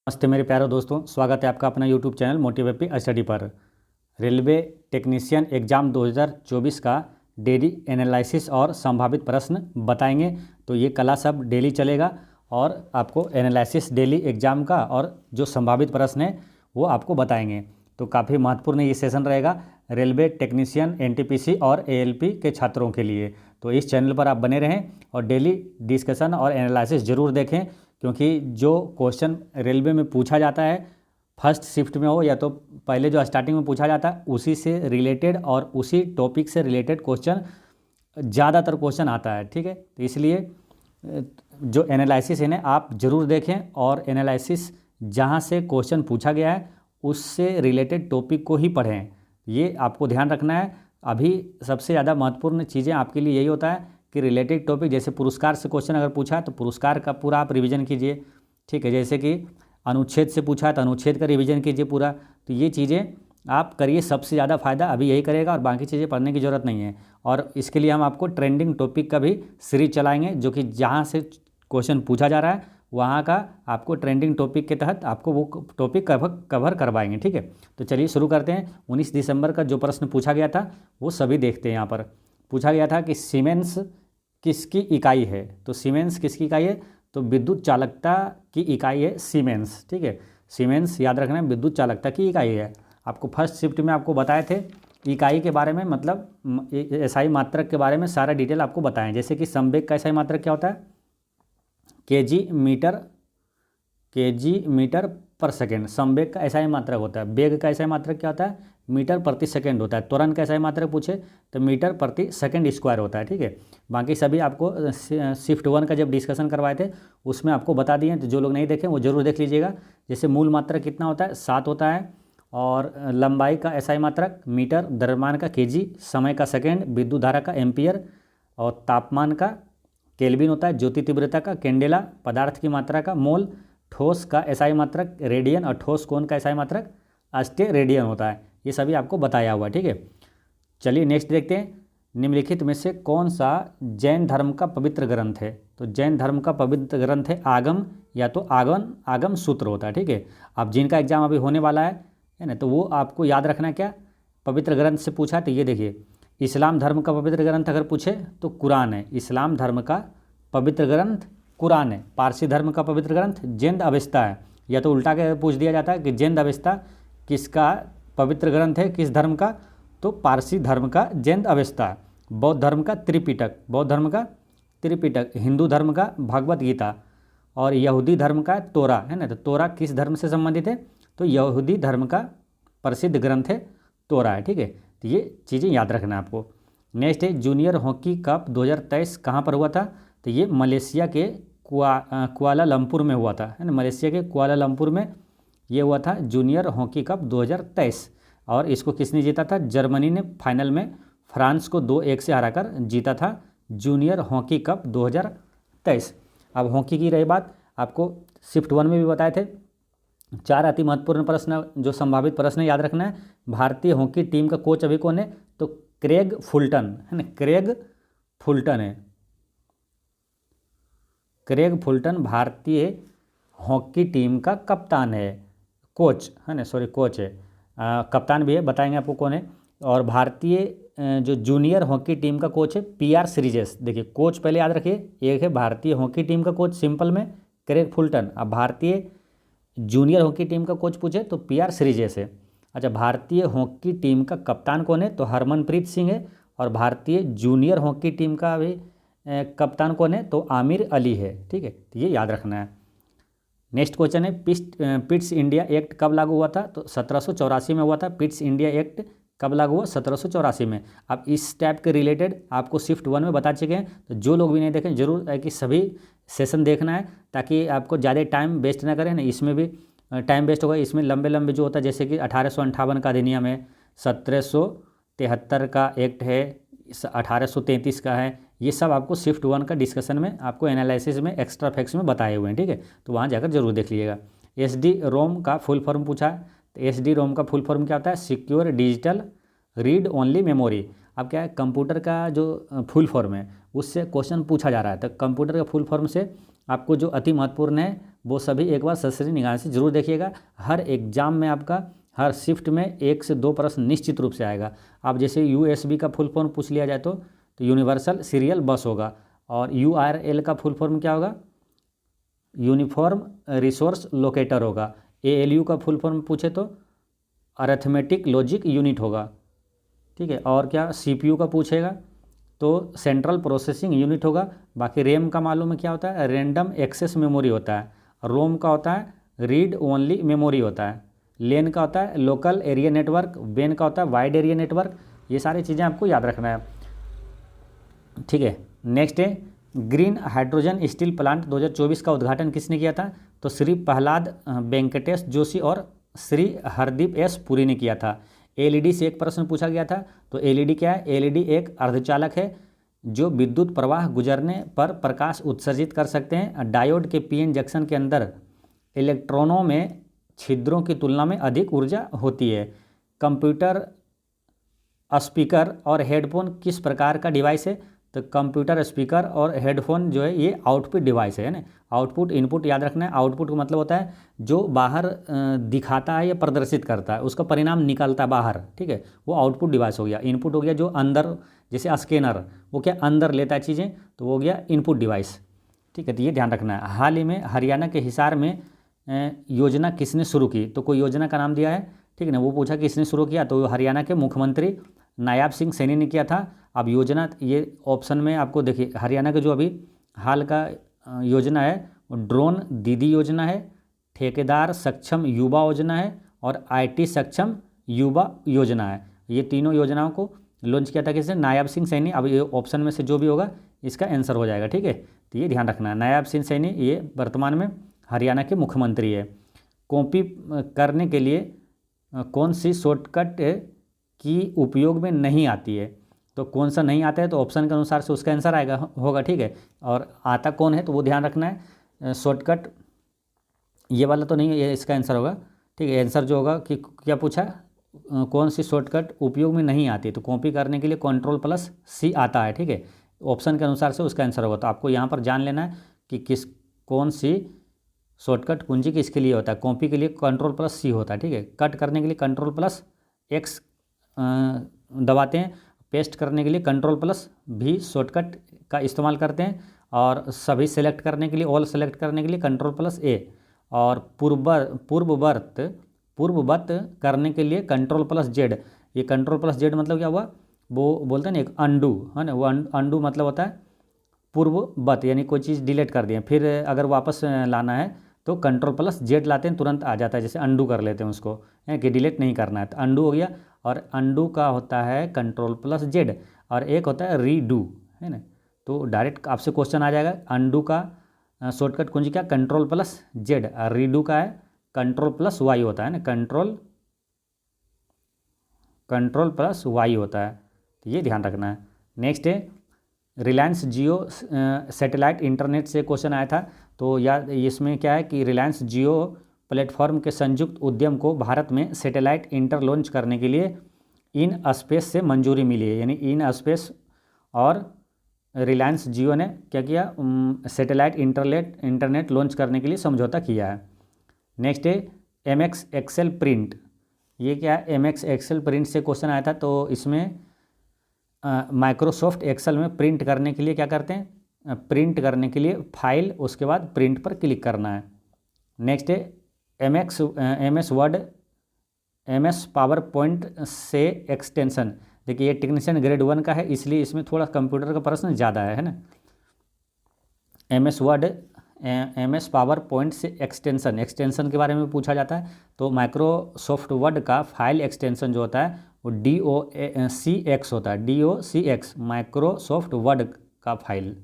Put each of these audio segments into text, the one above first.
नमस्ते मेरे प्यारे दोस्तों, स्वागत है आपका अपना यूट्यूब चैनल मोटिव स्टडी पर। रेलवे टेक्नीशियन एग्ज़ाम 2024 का डेली एनालिसिस और संभावित प्रश्न बताएंगे। तो ये क्लास अब डेली चलेगा और आपको एनालिसिस डेली एग्ज़ाम का और जो संभावित प्रश्न है वो आपको बताएंगे। तो काफ़ी महत्वपूर्ण ये सेशन रहेगा रेलवे टेक्नीशियन, एनटीपीसी और एएलपी के छात्रों के लिए। तो इस चैनल पर आप बने रहें और डेली डिस्कशन और एनालिसिस ज़रूर देखें, क्योंकि जो क्वेश्चन रेलवे में पूछा जाता है फर्स्ट शिफ्ट में हो या तो पहले जो स्टार्टिंग में पूछा जाता है उसी से रिलेटेड और उसी टॉपिक से रिलेटेड क्वेश्चन ज़्यादातर क्वेश्चन आता है। ठीक है, तो इसलिए जो एनालिसिस है ना आप ज़रूर देखें और एनालिसिस जहाँ से क्वेश्चन पूछा गया है उससे रिलेटेड टॉपिक को ही पढ़ें, ये आपको ध्यान रखना है। अभी सबसे ज़्यादा महत्वपूर्ण चीज़ें आपके लिए यही होता है कि रिलेटेड टॉपिक, जैसे पुरस्कार से क्वेश्चन अगर पूछा है तो पुरस्कार का पूरा आप रिवीजन कीजिए। ठीक है, जैसे कि अनुच्छेद से पूछा है तो अनुच्छेद का रिवीजन कीजिए पूरा। तो ये चीज़ें आप करिए, सबसे ज़्यादा फ़ायदा अभी यही करेगा और बाकी चीज़ें पढ़ने की ज़रूरत नहीं है। और इसके लिए हम आपको ट्रेंडिंग टॉपिक का भी सीरीज चलाएंगे, जो कि जहाँ से क्वेश्चन पूछा जा रहा है वहाँ का आपको ट्रेंडिंग टॉपिक के तहत आपको वो टॉपिक कवर करवाएंगे। ठीक है, तो चलिए शुरू करते हैं। 19 दिसंबर का जो प्रश्न पूछा गया था वो सभी देखते हैं। यहाँ पर पूछा गया था कि सीमेंस किसकी इकाई है। तो सीमेंस किसकी इकाई है? तो विद्युत चालकता की इकाई है सीमेंस। ठीक है, सीमेंस याद रखना है, विद्युत चालकता की इकाई है। आपको फर्स्ट शिफ्ट में आपको बताए थे इकाई के बारे में, मतलब एसआई मात्रक के बारे में सारा डिटेल आपको बताएं। जैसे कि संवेग का एसआई मात्रक क्या होता है? केजी मीटर पर सेकेंड संवेग का एसआई मात्रक होता है। वेग का एसआई मात्रक क्या होता है? मीटर प्रति सेकंड होता है। त्वरण का एसआई मात्रक पूछे तो मीटर प्रति सेकंड स्क्वायर होता है। ठीक है, बाकी सभी आपको शिफ्ट 1 का जब डिस्कशन करवाए थे उसमें आपको बता दिए, तो जो लोग नहीं देखें वो जरूर देख लीजिएगा। जैसे मूल मात्रक कितना होता है? 7 होता है। और लंबाई का एसआई मात्रक मीटर, द्रव्यमान का केजी, समय का सेकेंड, विद्युत धारा का एम्पियर और तापमान का केल्विन होता है, ज्योति तीव्रता का कैंडेला, पदार्थ की मात्रा का मोल, ठोस का एसआई मात्रक रेडियन और ठोस कोण का एसआई मात्रक अस्टे रेडियन होता है। ये सभी आपको बताया हुआ। ठीक है, चलिए नेक्स्ट देखते हैं। निम्नलिखित में से कौन सा जैन धर्म का पवित्र ग्रंथ है? तो जैन धर्म का पवित्र ग्रंथ है आगम या तो आगम सूत्र होता है। ठीक है, अब जिनका एग्जाम अभी होने वाला है ना, तो वो आपको याद रखना क्या पवित्र ग्रंथ से पूछा। तो ये देखिए, इस्लाम धर्म का पवित्र ग्रंथ अगर पूछे तो कुरान है। इस्लाम धर्म का पवित्र ग्रंथ कुरान है। पारसी धर्म का पवित्र ग्रंथ जैन अवेस्ता है। या तो उल्टा के पूछ दिया जाता है कि जैन अवेस्ता किसका पवित्र ग्रंथ है, किस धर्म का? तो पारसी धर्म का जैन अवेस्ता। बौद्ध धर्म का त्रिपिटक, हिंदू धर्म का भगवत गीता और यहूदी धर्म का तोरा है ना। तो तोरा किस धर्म से संबंधित है? तो यहूदी धर्म का प्रसिद्ध ग्रंथ है तोरा है। ठीक है, तो ये चीज़ें याद रखना है आपको। नेक्स्ट है जूनियर हॉकी कप 2023 कहाँ पर हुआ था? तो ये मलेशिया के कुआलालंपुर में हुआ था, है ना। मलेशिया के कुआलालंपुर में ये हुआ था जूनियर हॉकी कप 2023। और इसको किसने जीता था? जर्मनी ने फाइनल में फ्रांस को 2-1 से हराकर जीता था जूनियर हॉकी कप 2023। अब हॉकी की रही बात, आपको शिफ्ट 1 में भी बताए थे 4 अति महत्वपूर्ण प्रश्न, जो संभावित प्रश्न याद रखना है। भारतीय हॉकी टीम का कोच अभी कौन है? तो क्रेग फुलटन है ना। क्रेग फुलटन भारतीय हॉकी टीम का कप्तान है, कोच है ना, कोच है। कप्तान भी है, बताएंगे आपको कौन है। और भारतीय जो जूनियर हॉकी टीम का कोच है पीआर श्रीजेश। देखिए कोच पहले याद रखिए, एक है भारतीय हॉकी टीम का कोच सिंपल में क्रेग फुलटन। अब भारतीय जूनियर हॉकी टीम का कोच पूछे तो पीआर श्रीजेश है। अच्छा, भारतीय हॉकी टीम का कप्तान कौन है? तो हरमनप्रीत सिंह है। और भारतीय जूनियर हॉकी टीम का भी कप्तान कौन है? तो आमिर अली है। ठीक है, तो ये याद रखना है। नेक्स्ट क्वेश्चन है पिट्स इंडिया एक्ट कब लागू हुआ था? तो 1784 में हुआ था। पिट्स इंडिया एक्ट कब लागू हुआ? 1784 में। अब इस टाइप के रिलेटेड आपको शिफ्ट 1 में बता चुके हैं, तो जो लोग भी नहीं देखें जरूर है कि सभी सेशन देखना है, ताकि आपको ज़्यादा टाइम वेस्ट ना करें ना। इसमें भी टाइम वेस्ट होगा, इसमें लंबे लंबे जो होता है, जैसे कि 1858 का अधिनियम है, 1773 का एक्ट है, 1833 का है। ये सब आपको शिफ्ट 1 का डिस्कशन में आपको एनालिसिस में एक्स्ट्रा फैक्ट्स में बताए हुए हैं। ठीक है, तो वहाँ जाकर जरूर देख लीजिएगा। एसडी रोम का फुल फॉर्म पूछा है, तो एसडी रोम का फुल फॉर्म क्या होता है? Secure digital read only memory. अब क्या है, कंप्यूटर का जो फुल फॉर्म है उससे क्वेश्चन पूछा जा रहा है, तो कंप्यूटर का फुल फॉर्म से आपको जो अति महत्वपूर्ण है वो सभी एक बार ससरी निगाह से जरूर देखिएगा। हर एग्जाम में आपका हर शिफ्ट में 1 से 2 प्रश्न निश्चित रूप से आएगा। अब जैसे यूएसबी का फुल फॉर्म पूछ लिया जाए तो यूनिवर्सल सीरियल बस होगा, और यूआरएल का फुल फॉर्म क्या होगा? यूनिफॉर्म रिसोर्स लोकेटर होगा। एएलयू का फुल फॉर्म पूछे तो अरिथमेटिक लॉजिक यूनिट होगा, ठीक है। और क्या सीपीयू का पूछेगा तो सेंट्रल प्रोसेसिंग यूनिट होगा। बाकी रैम का मालूम है क्या होता है? रैंडम एक्सेस मेमोरी होता है। रोम का होता है रीड ओनली मेमोरी होता है। लेन का होता है लोकल एरिया नेटवर्क। वेन का होता है वाइड एरिया नेटवर्क। ये सारी चीज़ें आपको याद रखना है, ठीक है। नेक्स्ट है ग्रीन हाइड्रोजन स्टील प्लांट 2024 का उद्घाटन किसने किया था? तो श्री प्रहलाद वेंकटेश जोशी और श्री हरदीप एस पुरी ने किया था। एलईडी से एक प्रश्न पूछा गया था। तो एलईडी क्या है? एलईडी एक अर्धचालक है जो विद्युत प्रवाह गुजरने पर प्रकाश उत्सर्जित कर सकते हैं। डायोड के पीएन जंक्शन के अंदर इलेक्ट्रॉनों में छिद्रों की तुलना में अधिक ऊर्जा होती है। कंप्यूटर स्पीकर और हेडफोन किस प्रकार का डिवाइस है? तो कंप्यूटर स्पीकर और हेडफोन जो है ये आउटपुट डिवाइस है ना। आउटपुट इनपुट याद रखना है। आउटपुट का मतलब होता है जो बाहर दिखाता है या प्रदर्शित करता है, उसका परिणाम निकलता है बाहर, ठीक है, वो आउटपुट डिवाइस हो गया। इनपुट हो गया जो अंदर, जैसे स्कैनर वो क्या अंदर लेता है चीज़ें, तो वो हो गया इनपुट डिवाइस, ठीक है। तो ये ध्यान रखना है। हाल ही में हरियाणा के हिसार में योजना किसने शुरू की? तो कोई योजना का नाम दिया है, ठीक है ना। वो पूछा किसने शुरू किया, तो हरियाणा के मुख्यमंत्री नायाब सिंह सैनी ने किया था। अब योजना ये ऑप्शन में आपको देखिए, हरियाणा का जो अभी हाल का योजना है वो ड्रोन दीदी योजना है, ठेकेदार सक्षम युवा योजना है और आईटी सक्षम युवा योजना है। ये तीनों योजनाओं को लॉन्च किया था किसने? नायाब सिंह सैनी। अब ये ऑप्शन में से जो भी होगा इसका आंसर हो जाएगा, ठीक है। तो ये ध्यान रखना है। नायाब सिंह सैनी ये वर्तमान में हरियाणा के मुख्यमंत्री है। कॉपी करने के लिए कौन सी शॉर्टकट की उपयोग में नहीं आती है? तो कौन सा नहीं आता है, तो ऑप्शन के अनुसार से उसका आंसर आएगा होगा, ठीक है। और आता कौन है तो वो ध्यान रखना है। शॉर्टकट ये वाला तो नहीं है, ये इसका आंसर होगा, ठीक है। आंसर जो होगा कि क्या पूछा, कौन सी शॉर्टकट उपयोग में नहीं आती, तो कॉपी करने के लिए Ctrl+C आता है, ठीक है। ऑप्शन के अनुसार से उसका आंसर होगा। तो आपको यहाँ पर जान लेना है कि कौन सी शॉर्टकट कुंजी किसके लिए होता है। कॉपी के लिए Ctrl+C होता है, ठीक है। कट करने के लिए Ctrl+X दबाते हैं। पेस्ट करने के लिए Ctrl+V शॉर्टकट का इस्तेमाल करते हैं। और सभी सेलेक्ट करने के लिए, ऑल सेलेक्ट करने के लिए Ctrl+A। और पूर्ववत करने के लिए Ctrl+Z। ये Ctrl+Z मतलब क्या हुआ, वो बोलते हैं ना एक अंडू, है ना। वो अंडू मतलब होता है पूर्ववत, यानी कोई चीज़ डिलीट कर दिए फिर अगर वापस लाना है तो Ctrl+Z लाते हैं, तुरंत आ जाता है। जैसे अंडू कर लेते हैं उसको, है कि डिलीट नहीं करना है, तो अंडू हो गया। और अंडू का होता है Ctrl+Z। और एक होता है रीडू, है ना। तो डायरेक्ट आपसे क्वेश्चन आ जाएगा, अंडू का शॉर्टकट कुंजी क्या? Ctrl+Z। और रीडू का है Ctrl+Y होता है ना, Ctrl+Y होता है। तो ये ध्यान रखना है। नेक्स्ट है रिलायंस जियो सैटेलाइट इंटरनेट से क्वेश्चन आया था। तो याद इसमें क्या है कि रिलायंस जियो प्लेटफॉर्म के संयुक्त उद्यम को भारत में सैटेलाइट इंटर लॉन्च करने के लिए इन स्पेस से मंजूरी मिली है। यानी इन स्पेस और रिलायंस जियो ने क्या किया, सैटेलाइट इंटरनेट लॉन्च करने के लिए समझौता किया है। नेक्स्ट है MX एक्सेल प्रिंट। ये क्या है? MX एक्सेल प्रिंट से क्वेश्चन आया था। तो इसमें माइक्रोसॉफ्ट एक्सेल में प्रिंट करने के लिए क्या करते हैं, प्रिंट करने के लिए फाइल, उसके बाद प्रिंट पर क्लिक करना है। नेक्स्ट है MS word MS power point से एक्सटेंशन। देखिए ये टेक्नीशियन ग्रेड 1 का है, इसलिए इसमें थोड़ा कंप्यूटर का प्रश्न ज़्यादा है ना। MS word MS power point से एक्सटेंशन के बारे में पूछा जाता है। तो माइक्रोसॉफ्ट वर्ड का फाइल एक्सटेंशन जो होता है वो DOCX होता है, DOCX माइक्रोसॉफ्ट वर्ड का फाइल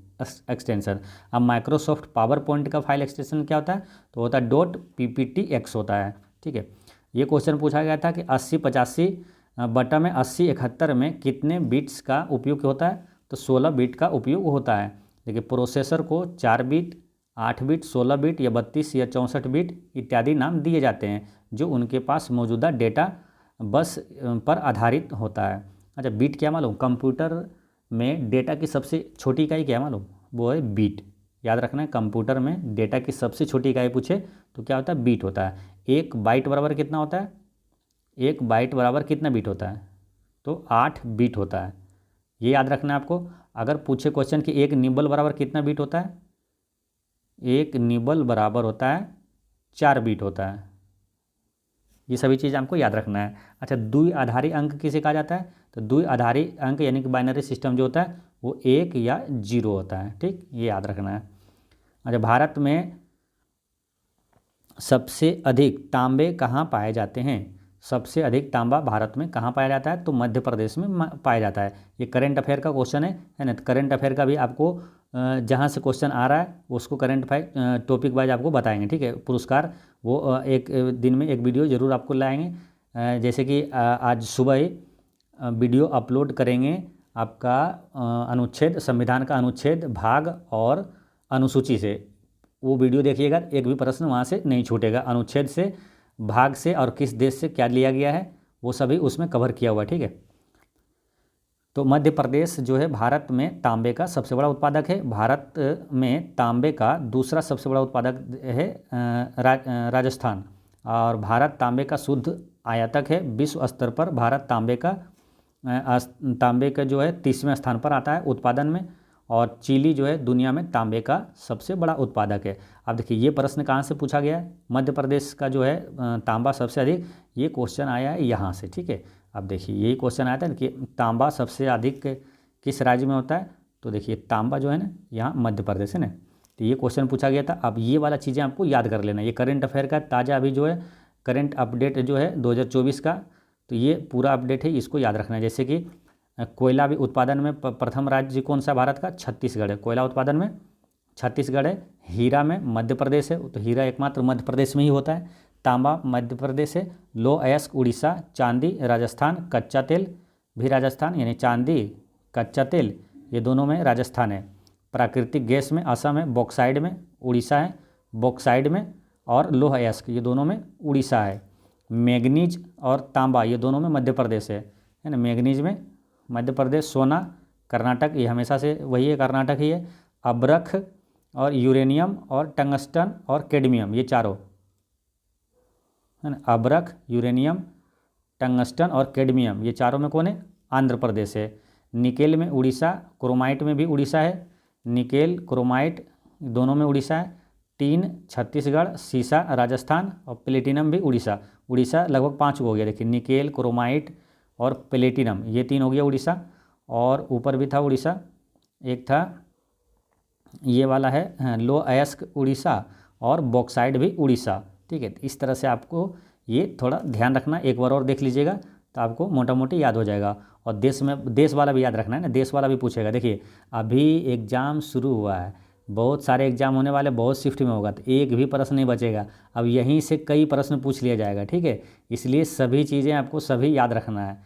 एक्सटेंशन। अब माइक्रोसॉफ्ट पावर पॉइंट का फाइल एक्सटेंशन क्या होता है, तो होता है .PPTX होता है, ठीक है। ये क्वेश्चन पूछा गया था कि 8085 बटा में 8071 में कितने बिट्स का उपयोग होता है, तो 16 बिट का उपयोग होता है। देखिए प्रोसेसर को 4 बिट, 8 बिट, 16 बिट या 32 या 64 बिट इत्यादि नाम दिए जाते हैं जो उनके पास मौजूदा डेटा बस पर आधारित होता है। अच्छा बिट क्या मालूम, कंप्यूटर में डेटा की सबसे छोटी इकाई क्या मालूम, वो है बिट, याद रखना है, कंप्यूटर में डेटा की सबसे छोटी इकाई पूछे तो क्या होता है, बीट होता है। 1 बाइट बराबर कितना होता है, 1 बाइट बराबर कितना बीट होता है, तो 8 बीट होता है। ये याद रखना है आपको। अगर पूछे क्वेश्चन कि 1 निबल बराबर कितना बीट होता है, 1 निबल बराबर होता है 4 बीट होता है। ये सभी चीज़ आपको याद रखना है। अच्छा, द्विआधारी अंक किसे कहा जाता है, तो द्विआधारी अंक यानी कि बाइनरी सिस्टम जो होता है वो 1 या 0 होता है। ठीक, ये याद रखना है। अच्छा, भारत में सबसे अधिक तांबे कहाँ पाए जाते हैं, सबसे अधिक तांबा भारत में कहाँ पाया जाता है, तो मध्य प्रदेश में पाया जाता है। ये करंट अफेयर का क्वेश्चन है ना। करंट अफेयर का भी आपको जहाँ से क्वेश्चन आ रहा है उसको करंट अफेयर टॉपिक वाइज आपको बताएंगे। ठीक है, पुरस्कार वो एक दिन में एक वीडियो ज़रूर आपको लाएंगे। जैसे कि आज सुबह ही वीडियो अपलोड करेंगे आपका अनुच्छेद, संविधान का अनुच्छेद, भाग और अनुसूची से। वो वीडियो देखिएगा, एक भी प्रश्न वहाँ से नहीं छूटेगा। अनुच्छेद से, भाग से और किस देश से क्या लिया गया है वो सभी उसमें कवर किया हुआ है। ठीक है, तो मध्य प्रदेश जो है भारत में तांबे का सबसे बड़ा उत्पादक है। भारत में तांबे का दूसरा सबसे बड़ा उत्पादक है राजस्थान। और भारत तांबे का शुद्ध आयातक है। विश्व स्तर पर भारत तांबे का जो है 30वें स्थान पर आता है उत्पादन में। और चिली जो है दुनिया में तांबे का सबसे बड़ा उत्पादक है। अब देखिए ये प्रश्न कहाँ से पूछा गया है, मध्य प्रदेश का जो है तांबा सबसे अधिक, ये क्वेश्चन आया है यहाँ से। ठीक है, अब देखिए यही क्वेश्चन आया था कि तांबा सबसे अधिक किस राज्य में होता है, तो देखिए तांबा जो है ना यहाँ मध्य प्रदेश है ना, तो ये क्वेश्चन पूछा गया था। अब ये वाला चीज़ें आपको याद कर लेना। ये करंट अफेयर का ताज़ा अभी जो है करंट अपडेट जो है 2024 का, तो ये पूरा अपडेट है, इसको याद रखना है। जैसे कि कोयला भी उत्पादन में प्रथम राज्य कौन सा भारत का, छत्तीसगढ़ है। कोयला उत्पादन में छत्तीसगढ़ है। हीरा में मध्य प्रदेश है, तो हीरा एकमात्र मध्य प्रदेश में ही होता है। तांबा मध्य प्रदेश है। लौह अयस्क उड़ीसा। चांदी राजस्थान। कच्चा तेल भी राजस्थान, यानी चांदी कच्चा तेल ये दोनों में राजस्थान है। प्राकृतिक गैस में असम है। बॉक्साइड में उड़ीसा है, बॉक्साइड में। और लौह अयस्क ये दोनों में उड़ीसा है। मैग्नीज और तांबा ये दोनों में मध्य प्रदेश है ना। मैग्नीज में मध्य प्रदेश। सोना कर्नाटक, ये हमेशा से वही है, कर्नाटक ही है। अब्रख और यूरेनियम और टंगस्टन और कैडमियम ये चारों है ना। अब्रख, यूरेनियम, टंगस्टन और कैडमियम ये चारों में कौन है, आंध्र प्रदेश है। निकेल में उड़ीसा। क्रोमाइट में भी उड़ीसा है। निकेल क्रोमाइट दोनों में उड़ीसा है। टीन छत्तीसगढ़। सीसा राजस्थान और प्लेटिनम भी उड़ीसा। उड़ीसा लगभग 5 हो गया। देखिए निकेल, क्रोमाइट और प्लेटिनम ये 3 हो गया उड़ीसा। और ऊपर भी था उड़ीसा, एक था ये वाला है लौह अयस्क उड़ीसा और बॉक्साइड भी उड़ीसा। ठीक है, तो इस तरह से आपको ये थोड़ा ध्यान रखना। एक बार और देख लीजिएगा तो आपको मोटा मोटी याद हो जाएगा। और देश वाला भी याद रखना है ना, देश वाला भी पूछेगा। देखिए अभी एग्ज़ाम शुरू हुआ है, बहुत सारे एग्जाम होने वाले, बहुत शिफ्ट में होगा, तो एक भी प्रश्न नहीं बचेगा। अब यहीं से कई प्रश्न पूछ लिया जाएगा। ठीक है, इसलिए सभी चीज़ें आपको सभी याद रखना है।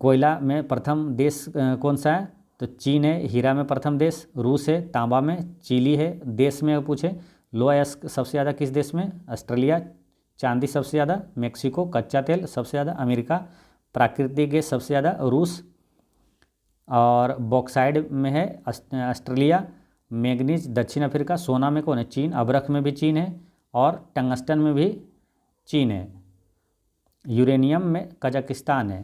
कोयला में प्रथम देश कौन सा है, तो चीन है। हीरा में प्रथम देश रूस है। तांबा में चिली है। देश में पूछे लौह अयस्क सबसे ज़्यादा किस देश में, ऑस्ट्रेलिया। चांदी सबसे ज़्यादा मैक्सिको। कच्चा तेल सबसे ज़्यादा अमेरिका। प्राकृतिक गैस सबसे ज़्यादा रूस। और बॉक्साइड में है ऑस्ट्रेलिया। मैग्नीज दक्षिण अफ्रीका। सोना में कौन है, चीन। अब्रख में भी चीन है। और टंगस्टन में भी चीन है। यूरेनियम में कजाकिस्तान है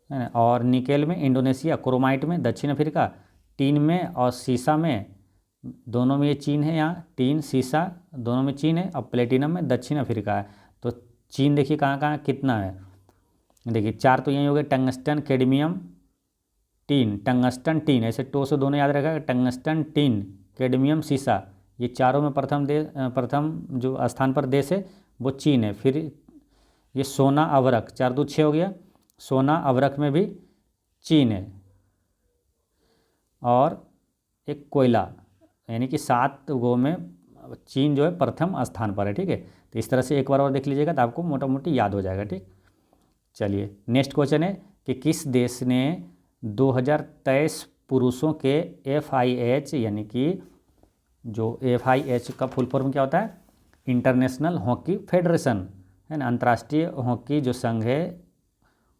ना। और निकेल में इंडोनेशिया। क्रोमाइट में दक्षिण अफ्रीका। टीन में और सीसा में दोनों में ये चीन है। यहाँ टीन सीसा दोनों में चीन है। और प्लेटिनम में दक्षिण अफ्रीका है। तो चीन देखिए कहाँ कहाँ कितना है, देखिए 4 तो यही हो गए, tungsten, cadmium, tin. Tungsten tin ऐसे टो से दोनों याद रखा, टंगस्टन टीन कैडमियम सीसा ये चारों में प्रथम जो स्थान पर देश है वो चीन है। फिर ये सोना अवरक 4 2 6 हो गया, सोना अवरक में भी चीन है। और एक कोयला यानी कि 7 गो में चीन जो है प्रथम स्थान पर है। ठीक है, तो इस तरह से एक बार और देख लीजिएगा तो आपको मोटा मोटी याद हो जाएगा। ठीक, चलिए नेक्स्ट क्वेश्चन है कि किस देश ने 2023 पुरुषों के FIH यानी कि जो FIH का फुल फॉर्म क्या होता है, इंटरनेशनल हॉकी फेडरेशन है ना, अंतर्राष्ट्रीय हॉकी जो संघ है,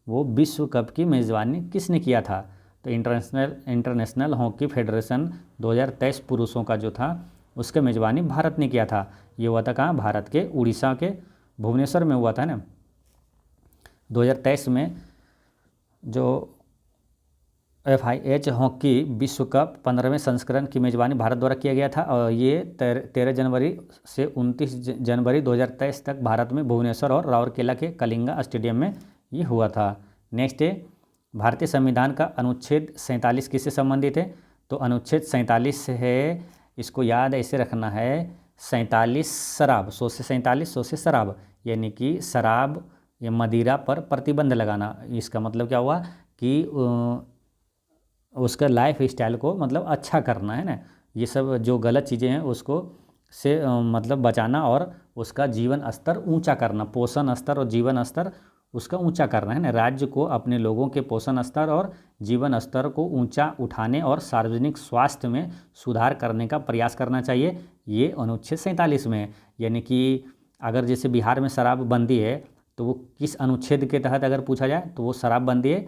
वो विश्व कप की मेज़बानी किसने किया था, तो इंटरनेशनल हॉकी फेडरेशन 2023 पुरुषों का जो था उसके मेज़बानी भारत ने किया था। ये हुआ था कहाँ? भारत के उड़ीसा के भुवनेश्वर में हुआ था ना 2023 में। जो FIH हॉकी विश्व कप 15वें संस्करण की मेज़बानी भारत द्वारा किया गया था और ये 13 जनवरी से 29 जनवरी 2023 तक भारत में भुवनेश्वर और राउरकेला के कलिंगा स्टेडियम में ये हुआ था। नेक्स्ट है, भारतीय संविधान का अनुच्छेद 47 किससे संबंधित है? तो अनुच्छेद 47 है, इसको याद ऐसे रखना है, 47 शराब, 100 से 47, 100 से शराब, यानी कि शराब या मदिरा पर प्रतिबंध लगाना। इसका मतलब क्या हुआ कि उसका लाइफ स्टाइल को मतलब अच्छा करना है ना, ये सब जो गलत चीज़ें हैं उसको से मतलब बचाना और उसका जीवन स्तर ऊंचा करना, पोषण स्तर और जीवन स्तर उसका ऊंचा करना है ना। राज्य को अपने लोगों के पोषण स्तर और जीवन स्तर को ऊंचा उठाने और सार्वजनिक स्वास्थ्य में सुधार करने का प्रयास करना चाहिए, ये अनुच्छेद 47 में है। यानी कि अगर जैसे बिहार में शराबबंदी है तो वो किस अनुच्छेद के तहत अगर पूछा जाए तो वो शराबबंदी है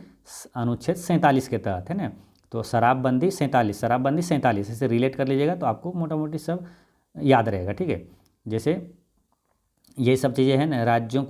अनुच्छेद 47 के तहत है ना। तो शराबबंदी 47, शराबबंदी 47 ऐसे रिलेट कर लीजिएगा तो आपको मोटा मोटी सब याद रहेगा, ठीक है। जैसे ये सब चीज़ें हैं ना, राज्यों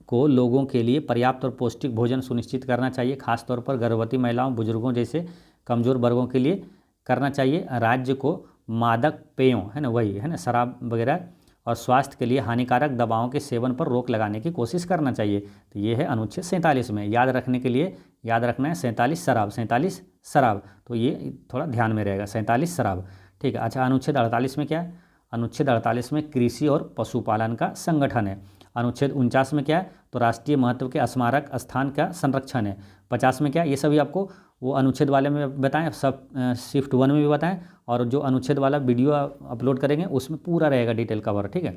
को लोगों के लिए पर्याप्त और पौष्टिक भोजन सुनिश्चित करना चाहिए, खासतौर पर गर्भवती महिलाओं, बुजुर्गों जैसे कमज़ोर वर्गों के लिए करना चाहिए। राज्य को मादक पेयों है ना, वही है ना, शराब वगैरह और स्वास्थ्य के लिए हानिकारक दवाओं के सेवन पर रोक लगाने की कोशिश करना चाहिए। तो ये है अनुच्छेद 47 में। याद रखने के लिए याद रखना है 47 शराब, 47 शराब, तो ये थोड़ा ध्यान में रहेगा 47 शराब, ठीक है। अच्छा, अनुच्छेद 48 में क्या है? अनुच्छेद 48 में कृषि और पशुपालन का संगठन है। अनुच्छेद 49 में क्या है? तो राष्ट्रीय महत्व के स्मारक स्थान का संरक्षण है। 50 में क्या है? ये सभी आपको वो अनुच्छेद वाले में बताएं, सब शिफ्ट 1 में भी बताएं, और जो अनुच्छेद वाला वीडियो अपलोड करेंगे उसमें पूरा रहेगा डिटेल कवर, ठीक है।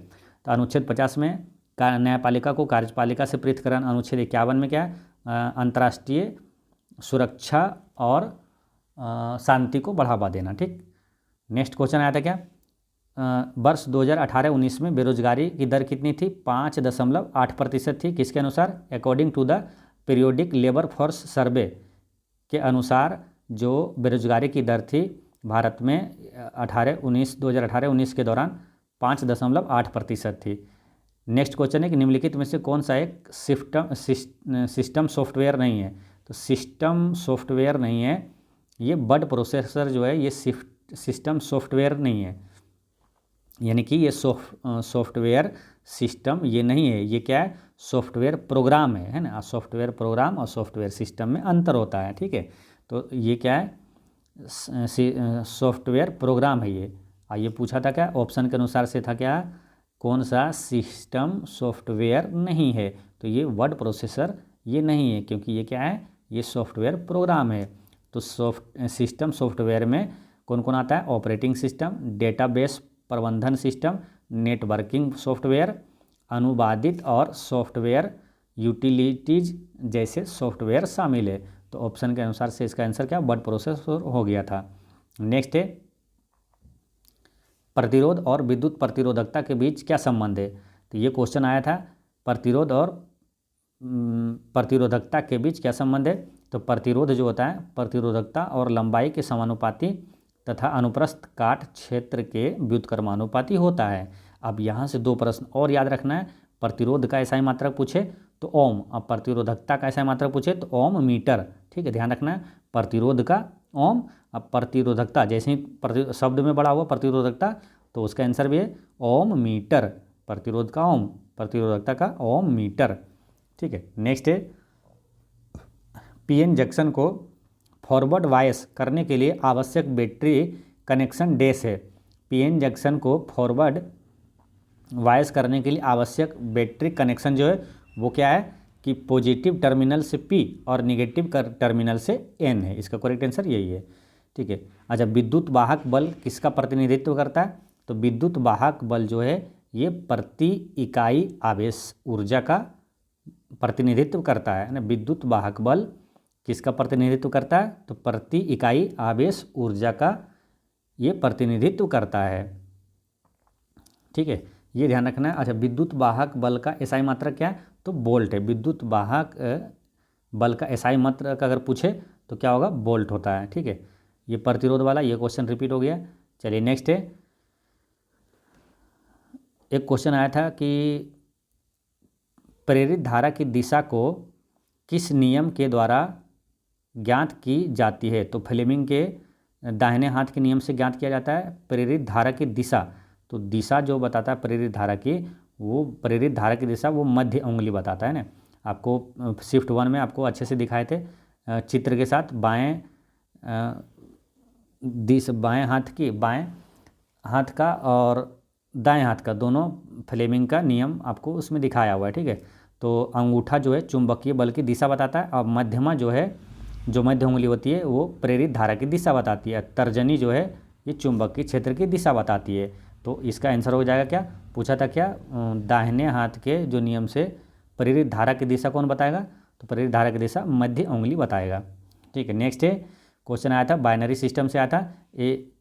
तो अनुच्छेद 50 में न्यायपालिका को कार्यपालिका से पृथक्करण। अनुच्छेद 51 में क्या है? अंतर्राष्ट्रीय सुरक्षा और शांति को बढ़ावा देना, ठीक। नेक्स्ट क्वेश्चन आया था क्या? वर्ष 2018-19 में बेरोजगारी की दर कितनी थी? 5.8% थी। किसके अनुसार? According to the periodic labour force survey के अनुसार जो बेरोजगारी की दर थी भारत में 2018-19 के दौरान 5.8% थी। नेक्स्ट क्वेश्चन है कि निम्नलिखित में से कौन सा एक सिस्टम सॉफ्टवेयर नहीं है? तो सिस्टम सॉफ्टवेयर नहीं है, ये वर्ड प्रोसेसर जो है ये सिस्टम सॉफ्टवेयर नहीं है, यानी कि ये सॉफ्टवेयर सिस्टम ये नहीं है, ये क्या है? सॉफ्टवेयर प्रोग्राम है ना। सॉफ्टवेयर प्रोग्राम और सॉफ्टवेयर सिस्टम में अंतर होता है, ठीक है। तो ये क्या है? सॉफ्टवेयर प्रोग्राम है ये। आइए पूछा था क्या ऑप्शन के अनुसार से था क्या? कौन सा सिस्टम सॉफ्टवेयर नहीं है? तो ये वर्ड प्रोसेसर ये नहीं है, क्योंकि ये क्या है? ये सॉफ्टवेयर प्रोग्राम है। तो सिस्टम सॉफ्टवेयर में कौन कौन आता है? ऑपरेटिंग सिस्टम, डेटाबेस प्रबंधन सिस्टम, नेटवर्किंग सॉफ्टवेयर, अनुवादित और सॉफ्टवेयर यूटिलिटीज जैसे सॉफ्टवेयर शामिल है। तो ऑप्शन के अनुसार से इसका आंसर क्या? वर्ड प्रोसेसर हो गया था। नेक्स्ट है, प्रतिरोध और विद्युत प्रतिरोधकता के बीच क्या संबंध है? तो ये क्वेश्चन आया था, प्रतिरोध और प्रतिरोधकता के बीच क्या संबंध है? तो प्रतिरोध जो होता है प्रतिरोधकता और लंबाई के समानुपाती तथा अनुप्रस्थ काट क्षेत्र के व्युत्क्रमानुपाती होता है। अब यहाँ से दो प्रश्न और याद रखना है। प्रतिरोध का ऐसा ही मात्रक पूछे तो ओम, अब प्रतिरोधकता का ऐसा ही मात्रक पूछे तो ओम मीटर, ठीक है, ध्यान रखना है। प्रतिरोध का ओम, अब प्रतिरोधकता जैसे ही शब्द में बड़ा हुआ प्रतिरोधकता तो उसका आंसर भी है ओम मीटर। प्रतिरोध का ओम, प्रतिरोधकता का ओम मीटर, ठीक है। नेक्स्ट है, पीएन जंक्शन को फॉरवर्ड वायस करने के लिए आवश्यक बैटरी कनेक्शन डैश है। पीएन जंक्शन को फॉरवर्ड वायस करने के लिए आवश्यक बैटरी कनेक्शन जो है वो क्या है कि पॉजिटिव टर्मिनल से P और निगेटिव टर्मिनल से N है। इसका करेक्ट आंसर यही है, ठीक है। अच्छा, विद्युत वाहक बल किसका प्रतिनिधित्व करता है? तो विद्युत वाहक बल जो है ये प्रति इकाई आवेश ऊर्जा का प्रतिनिधित्व करता है ना। विद्युत वाहक बल किसका प्रतिनिधित्व करता है? तो प्रति इकाई आवेश ऊर्जा का ये प्रतिनिधित्व करता है, ठीक है, ये ध्यान रखना है। अच्छा, विद्युत वाहक बल का एसआई मात्रक क्या है? तो वोल्ट है। विद्युत वाहक बल का एसआई मात्रक अगर पूछे तो क्या होगा, वोल्ट होता है। ठीक है, ये प्रतिरोध वाला ये क्वेश्चन रिपीट हो गया। चलिए नेक्स्ट है, एक क्वेश्चन आया था कि प्रेरित धारा की दिशा को किस नियम के द्वारा ज्ञात की जाती है। तो फ्लेमिंग के दाहिने हाथ के नियम से ज्ञात किया जाता है प्रेरित धारा की दिशा। तो दिशा जो बताता है प्रेरित धारा की, वो प्रेरित धारा की दिशा वो मध्य उंगली बताता है ना। आपको शिफ्ट 1 में आपको अच्छे से दिखाए थे चित्र के साथ, बाएं बाएं हाथ का और दाएं हाथ का दोनों फ्लेमिंग का नियम आपको उसमें दिखाया हुआ है। ठीक है, तो अंगूठा जो है चुंबकीय बल की दिशा बताता है, और मध्यमा जो है, जो मध्य उंगली होती है, वो प्रेरित धारा की दिशा बताती है। तर्जनी जो है ये चुंबकीय क्षेत्र की दिशा बताती है। तो इसका आंसर हो जाएगा क्या, पूछा था क्या, दाहिने हाथ के जो नियम से प्रेरित धारा की दिशा कौन बताएगा, तो प्रेरित धारा की दिशा मध्य उंगली बताएगा। ठीक है, नेक्स्ट है, क्वेश्चन आया था बाइनरी सिस्टम से आया था,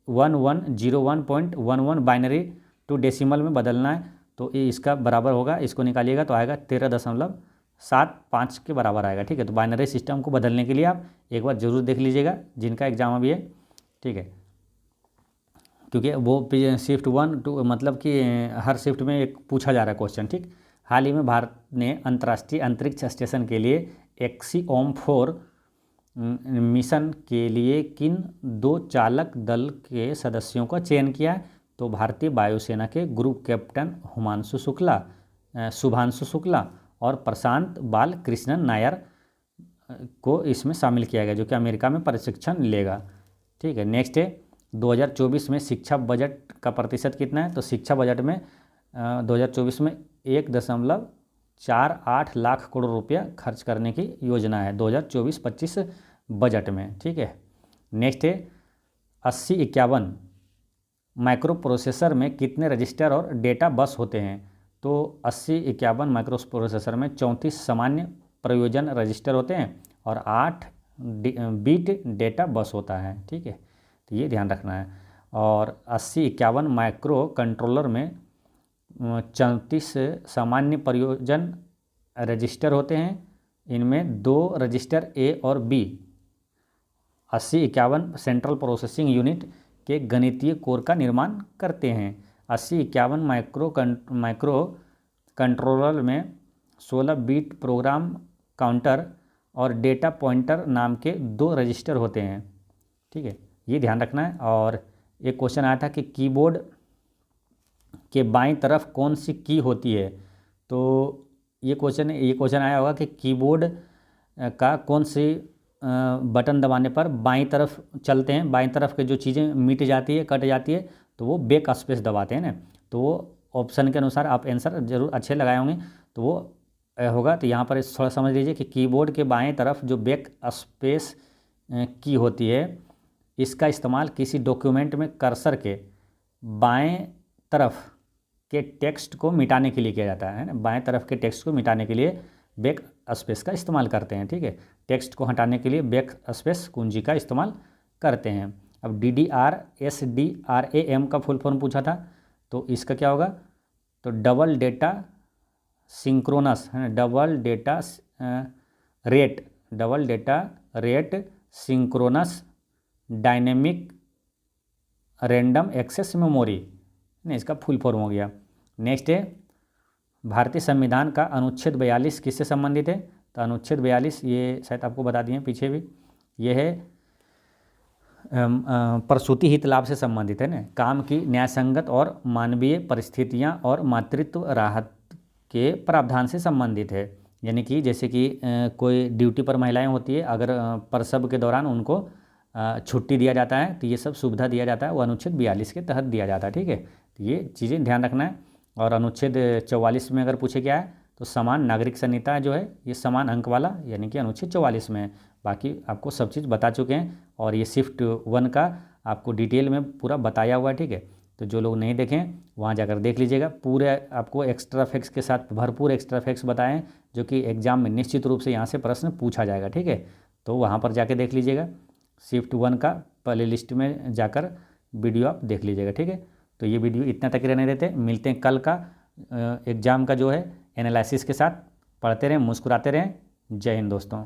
1101.11 बाइनरी टू डेसिमल में बदलना है। तो ये इसका बराबर होगा, इसको निकालिएगा तो आएगा 13.75 के बराबर आएगा। ठीक है, तो बाइनरी सिस्टम को बदलने के लिए आप एक बार जरूर देख लीजिएगा जिनका एग्जाम अभी है। ठीक है, क्योंकि वो शिफ्ट 1 2 मतलब कि हर शिफ्ट में एक पूछा जा रहा है क्वेश्चन। ठीक, हाल ही में भारत ने अंतर्राष्ट्रीय अंतरिक्ष स्टेशन के लिए एक्सिओम-4 मिशन के लिए किन 2 चालक दल के सदस्यों का चयन किया है। तो भारतीय वायुसेना के ग्रुप कैप्टन शुभांशु शुक्ला और प्रशांत बाल कृष्णन नायर को इसमें शामिल किया गया, जो कि अमेरिका में प्रशिक्षण लेगा। ठीक है, नेक्स्ट है, 2024 में शिक्षा बजट का प्रतिशत कितना है। तो शिक्षा बजट में 2024 में 1.48 लाख करोड़ रुपया खर्च करने की योजना है 2024-25 बजट में। ठीक है, नेक्स्ट है, 8051 माइक्रो प्रोसेसर में कितने रजिस्टर और डेटा बस होते हैं। तो 8051 माइक्रो प्रोसेसर में 34 सामान्य प्रयोजन रजिस्टर होते हैं और 8 बीट डेटा बस होता है। ठीक है, तो ये ध्यान रखना है। और 8051 माइक्रो कंट्रोलर में 34 सामान्य प्रयोजन रजिस्टर होते हैं, इनमें 2 रजिस्टर ए और बी 8051 सेंट्रल प्रोसेसिंग यूनिट के गणितीय कोर का निर्माण करते हैं। 8051 माइक्रो कंट्रोलर में 16 बीट प्रोग्राम काउंटर और डेटा पॉइंटर नाम के 2 रजिस्टर होते हैं। ठीक है, ये ध्यान रखना है। और एक क्वेश्चन आया था कि कीबोर्ड के बाईं तरफ कौन सी की होती है। तो ये क्वेश्चन आया होगा कि कीबोर्ड का कौन सी बटन दबाने पर बाईं तरफ चलते हैं, बाईं तरफ के जो चीज़ें मिट जाती है, कट जाती है, तो वो बैक स्पेस दबाते हैं ना। तो वो ऑप्शन के अनुसार आप आंसर जरूर अच्छे लगाए होंगे, तो वो होगा। तो यहाँ पर थोड़ा समझ लीजिए कि कीबोर्ड के बाएं तरफ जो बैक स्पेस की होती है, इसका इस्तेमाल किसी डॉक्यूमेंट में कर्सर के बाएं तरफ के टेक्स्ट को मिटाने के लिए किया जाता है ना। बाएं तरफ के टेक्स्ट को मिटाने के लिए बैक स्पेस का इस्तेमाल करते हैं। ठीक है, टेक्स्ट को हटाने के लिए बैक स्पेस कुंजी का इस्तेमाल करते हैं। अब DDR/SDRAM का फुल फॉर्म पूछा था, तो इसका क्या होगा, तो डबल डेटा सिंक्रोनस है ना, double data rate synchronous dynamic random access memory ने इसका फुल फॉर्म हो गया। नेक्स्ट है, भारतीय संविधान का अनुच्छेद 42 किससे संबंधित है। तो अनुच्छेद 42 ये शायद आपको बता दिए पीछे भी, ये है प्रसूति हित लाभ से संबंधित है ना, काम की न्यायसंगत और मानवीय परिस्थितियां और मातृत्व राहत के प्रावधान से संबंधित है। यानी कि जैसे कि कोई ड्यूटी पर महिलाएं होती है, अगर प्रसव के दौरान उनको छुट्टी दिया जाता है, तो ये सब सुविधा दिया जाता है, वो अनुच्छेद 42 के तहत दिया जाता है। ठीक है, तो ये चीज़ें ध्यान रखना है। और अनुच्छेद 44 में अगर पूछे क्या है, तो समान नागरिक संहिता जो है ये समान अंक वाला, यानी कि अनुच्छेद 44 में है। बाकी आपको सब चीज़ बता चुके हैं, और ये शिफ्ट 1 का आपको डिटेल में पूरा बताया हुआ है। ठीक है, तो जो लोग नहीं देखें वहाँ जाकर देख लीजिएगा, पूरे आपको एक्स्ट्रा फैक्ट्स के साथ भरपूर एक्स्ट्रा फैक्ट्स बताएं, जो कि एग्जाम में निश्चित रूप से यहाँ से प्रश्न पूछा जाएगा। ठीक है, तो वहाँ पर जाके देख लीजिएगा, शिफ्ट 1 का प्ले लिस्ट में जाकर वीडियो आप देख लीजिएगा। ठीक है, तो ये वीडियो इतना तक रहने देते, मिलते हैं कल का एग्ज़ाम का जो है एनालिसिस के साथ। पढ़ते रहें, मुस्कुराते रहें। जय हिंद दोस्तों।